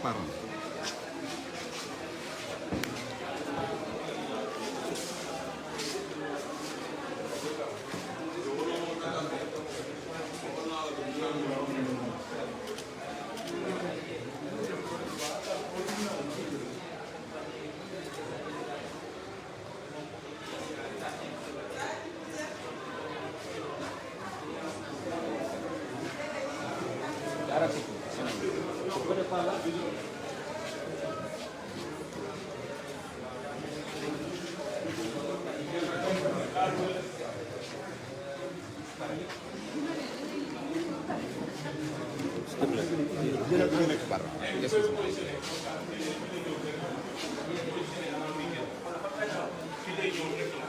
Pardon.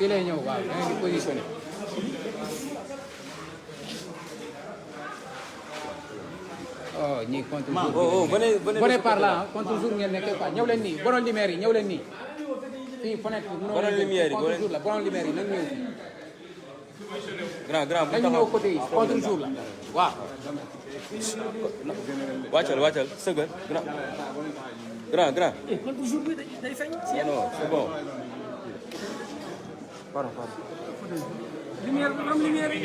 fii lay ñëw waaw da ngeen di positionné. oh ñii contre jour. venez par là contre jour ngeen nekk quoi ñëw leen nii borom lumière yi ñëw leen nii. fii fenêtre bi borom lumière yi contre jour la borom lumière yi nañ ñëw fii. grand bu nañ ñëw côté yi contre jour la waaw. wàccal sëgal grand. contre jour bi day feeñ. non c'est bon. pardon. lumière borom lumière yi.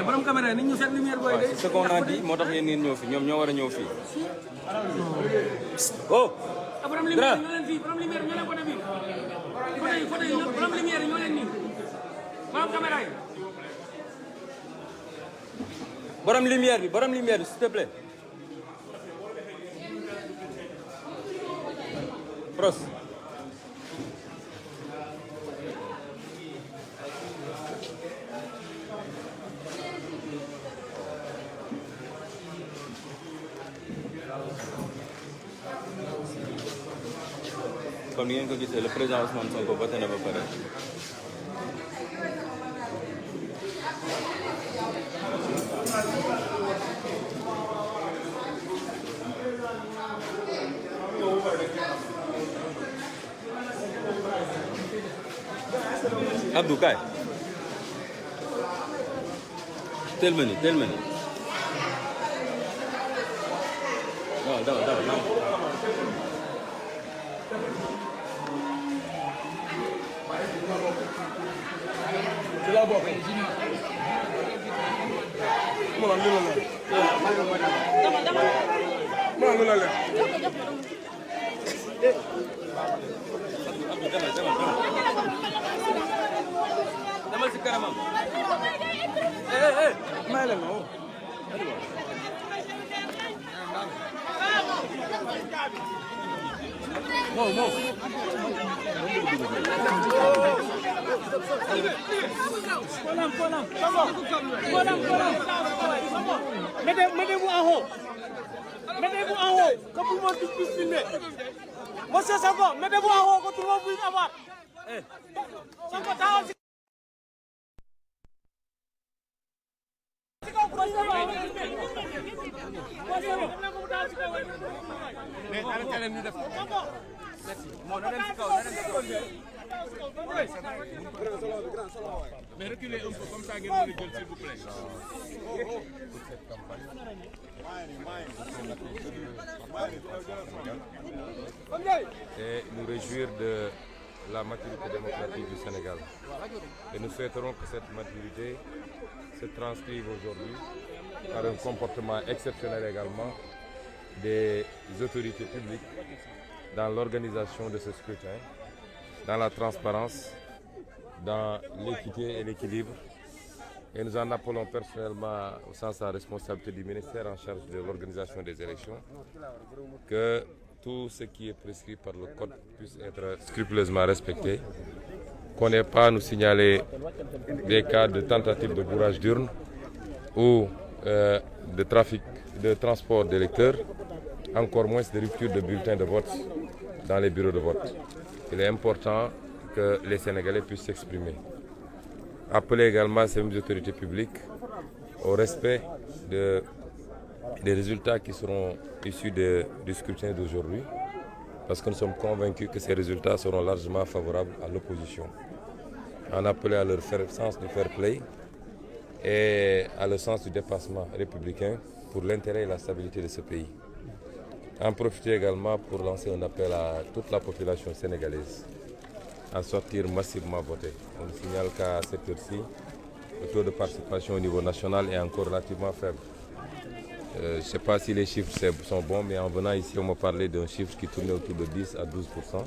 borom caméra nañ ñu seet lumière booy de. c'est ce qu'on a dit moo tax yéen ngeen ñëw fii ñoom ñoo war a ñëw fii. oh. borom lumière ñoo leen fii borom lumière ñoo leen côté bi. côté yi borom lumière ñoo leen nii. borom caméra yi. borom lumière bi s'il te plaît. Pros. comme ni ngeen ko gisee le président Ousmane Sonko voté na ba pare. Abdou kaay. teel ma nii. waaw daw. ci la bokk. demal si kanamam. may leen ma moo mettez-vous en haut que tout le monde puisse filmer. Monsieur Sonko, mettez-vous en haut que tout le monde puisse avoir. Sonko taxaw si mais arrêtez leen ñu def merci moo na dem ci kaw mais reculez un peu comme ça ngeen mën a jël s'il vous plaît. Et nous réjouir de la maturité démocratique du Sénégal. Et nous souhaiterons que cette maturité se transcrive aujourd'hui par un comportement exceptionnel également des autorités publiques dans l'organisation de ce scrutin, dans la transparence, dans l'équité et l'équilibre. Et nous en appelons personnellement au sens de la responsabilité du ministère en charge de l'organisation des élections, que tout ce qui est prescrit par le code puisse être scrupuleusement respecté, qu'on n'ait pas à nous signaler des cas de tentative de bourrage d'urne ou de trafic, de transport d'électeurs, encore moins de rupture de bulletins de vote dans les bureaux de vote. Il est important que les Sénégalais puissent s'exprimer. Appeler également ces mêmes autorités publiques au respect de les résultats qui seront issus du scrutin d'aujourd'hui, parce que nous sommes convaincus que ces résultats seront largement favorables à l'opposition. On appelait à leur sens du fair play et à le sens du dépassement républicain pour l'intérêt et la stabilité de ce pays. En profiter également pour lancer un appel à toute la population sénégalaise à sortir massivement voter. On signale qu'à cette heure-ci, le taux de participation au niveau national est encore relativement faible. Je ne sais pas si les chiffres sont bons, mais en venant ici, on m'a parlé d'un chiffre qui tournait autour de 10 à 12%,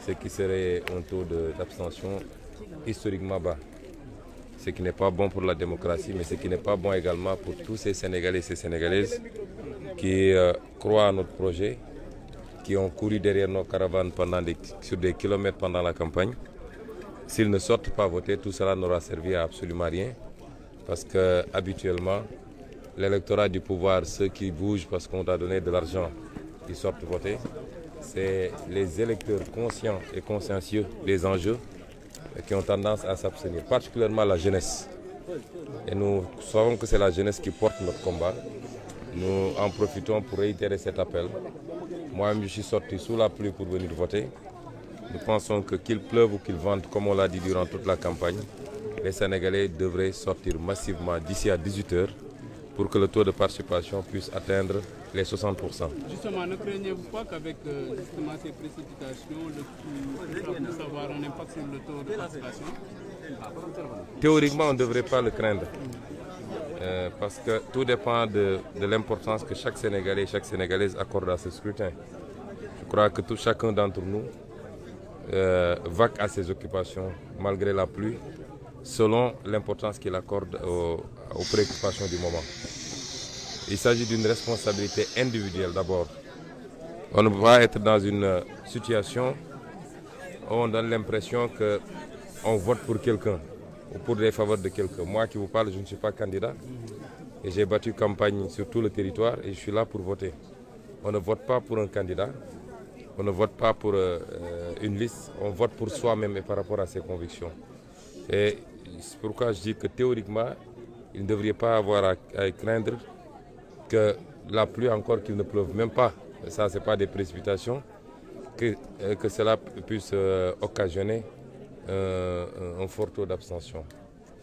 ce qui serait un taux d'abstention historiquement bas. Ce qui n'est pas bon pour la démocratie, mais ce qui n'est pas bon également pour tous ces Sénégalais et ces Sénégalaises qui croient à notre projet, qui ont couru derrière nos caravanes sur des kilomètres pendant la campagne. S'ils ne sortent pas voter, tout cela n'aura servi à absolument rien, parce que habituellement, l'électorat du pouvoir, ceux qui bougent parce qu'on a donné de l'argent, qui sortent voter, c'est les électeurs conscients et consciencieux des enjeux qui ont tendance à s'abstenir, particulièrement la jeunesse. Et nous savons que c'est la jeunesse qui porte notre combat. Nous en profitons pour réitérer cet appel. Moi-même, je suis sorti sous la pluie pour venir voter. Nous pensons que qu'il pleuve ou qu'il vente, comme on l'a dit durant toute la campagne, les Sénégalais devraient sortir massivement d'ici à 18h pour que le taux de participation puisse atteindre les 60%. Justement, ne craignez-vous pas qu'avec ces précipitations, ça puisse avoir un impact sur le taux de participation? Théoriquement, on ne devrait pas le craindre. Parce que tout dépend de l'importance que chaque Sénégalais et chaque Sénégalaise accorde à ce scrutin. Je crois que chacun d'entre nous vaque à ses occupations malgré la pluie, selon l'importance qu'il accorde aux préoccupations du moment. Il s'agit d'une responsabilité individuelle d'abord. On ne peut pas être dans une situation où on donne l'impression qu'on vote pour quelqu'un ou pour des faveurs de quelqu'un. Moi qui vous parle, je ne suis pas candidat et j'ai battu campagne sur tout le territoire et je suis là pour voter. On ne vote pas pour un candidat, on ne vote pas pour une liste, on vote pour soi-même et par rapport à ses convictions. Et c'est pourquoi je dis que théoriquement, il ne devrait pas avoir à craindre que la pluie, encore qu'il ne pleuve même pas, ça c'est pas des précipitations, que cela puisse occasionner un fort taux d'abstention.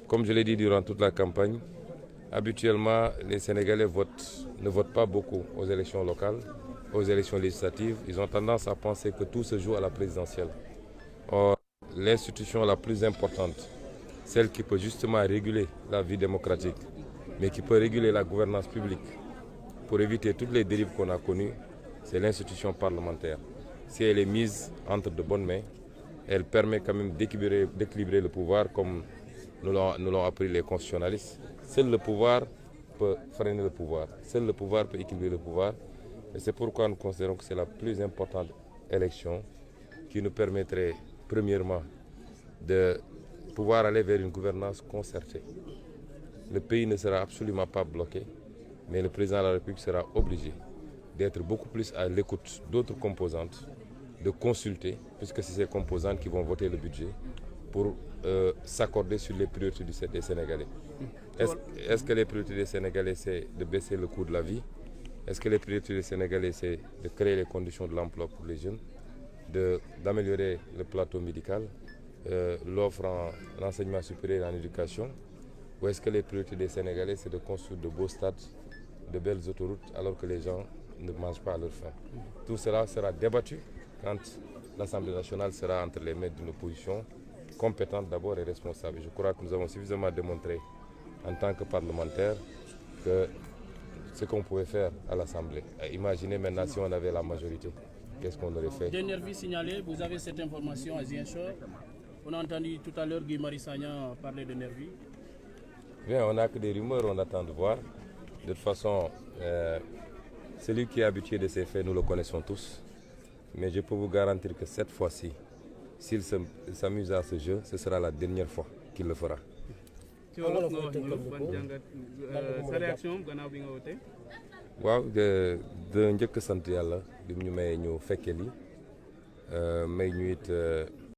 Comme je l'ai dit durant toute la campagne, habituellement les Sénégalais ne votent pas beaucoup aux élections locales, aux élections législatives. Ils ont tendance à penser que tout se joue à la présidentielle. Or, l'institution la plus importante, celle qui peut justement réguler la vie démocratique, mais qui peut réguler la gouvernance publique pour éviter toutes les dérives qu'on a connues, c'est l'institution parlementaire. Si elle est mise entre de bonnes mains, elle permet quand même d'équilibrer le pouvoir comme nous l'ont appris les constitutionnalistes. Seul le pouvoir peut freiner le pouvoir, seul le pouvoir peut équilibrer le pouvoir. Et c'est pourquoi nous considérons que c'est la plus importante élection qui nous permettrait premièrement de pouvoir aller vers une gouvernance concertée. Le pays ne sera absolument pas bloqué, mais le président de la République sera obligé d'être beaucoup plus à l'écoute d'autres composantes, de consulter, puisque c'est ces composantes qui vont voter le budget, pour s'accorder sur les priorités des Sénégalais. Est-ce que les priorités des Sénégalais, c'est de baisser le coût de la vie? Est-ce que les priorités des Sénégalais, c'est de créer les conditions de l'emploi pour les jeunes, d'améliorer le plateau médical, l'offre en enseignement supérieur et en éducation? Ou est-ce que les priorités des Sénégalais, c'est de construire de beaux stades, de belles autoroutes, alors que les gens ne mangent pas à leur faim? Tout cela sera débattu quand l'Assemblée nationale sera entre les mains d'une opposition compétente d'abord et responsable. Je crois que nous avons suffisamment démontré en tant que parlementaires que ce qu'on pouvait faire à l'Assemblée. Imaginez maintenant si on avait la majorité, qu'est-ce qu'on aurait fait? Dernière vie signalée, vous avez cette information à Ziguinchor. On a entendu tout à l'heure Guy Marius Sagna parler de nervis. Bien, on n'a que des rumeurs, on attend de voir. De toute façon, celui qui est habitué de ces faits, nous le connaissons tous. Mais je peux vous garantir que cette fois-ci, s'il s'amuse à ce jeu, ce sera la dernière fois qu'il le fera. Sa réaction gannaaw bi nga wote? waaw de njëkk sant yàlla bi ñu may ñu fekke li may ñu it